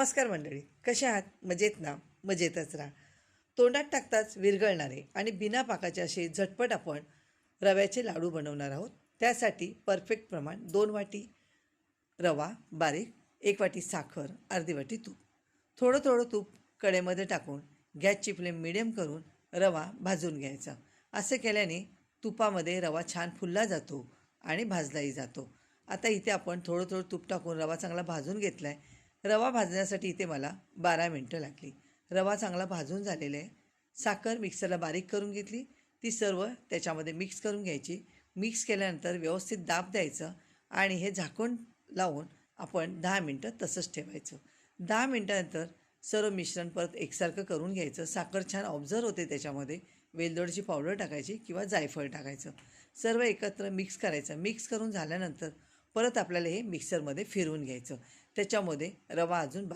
नमस्कार मंडळी, कशा आहात? मजेत ना? मजेतच राहा. तोंडात टाकताच विरघळणारे आणि बिना पाकाचे असे झटपट आपण रव्याचे लाडू बनवणार आहोत. त्यासाठी परफेक्ट प्रमाण 2 वाटी रवा बारीक, 1 वाटी साखर, अर्धी वाटी तूप. थोडं थोडं तूप कढईमध्ये टाकून गॅसची फ्लेम मिडियम करून रवा भाजून घ्यायचा. असे केल्याने तुपामध्ये रवा छान फुलला जातो आणि भाजलाही जातो. आता इथे आपण थोडं थोडं तूप टाकून रवा चांगला भाजून घेतला आहे. रवा भाजण्यासाठी इथे मला 12 मिनटं लागली. रवा चांगला भाजून झालेला आहे. साखर मिक्सरला बारीक करून घेतली. ती सर्व त्याच्यामध्ये मिक्स करून घ्यायची. मिक्स केल्यानंतर व्यवस्थित दाब द्यायचं आणि हे झाकून लावून आपण 10 मिनटं तसंच ठेवायचं. 10 मिनटानंतर सर्व मिश्रण परत एकसारखं करून घ्यायचं. साखर छान ऑब्झर्व होते त्याच्यामध्ये. वेलदोडची पावडर टाकायची किंवा जायफळ टाकायचं. सर्व एकत्र मिक्स करायचं. मिक्स करून झाल्यानंतर परत आपल्याला हे मिक्सरमध्ये फिरवून घ्यायचं. त्याच्यामध्ये रवा अजून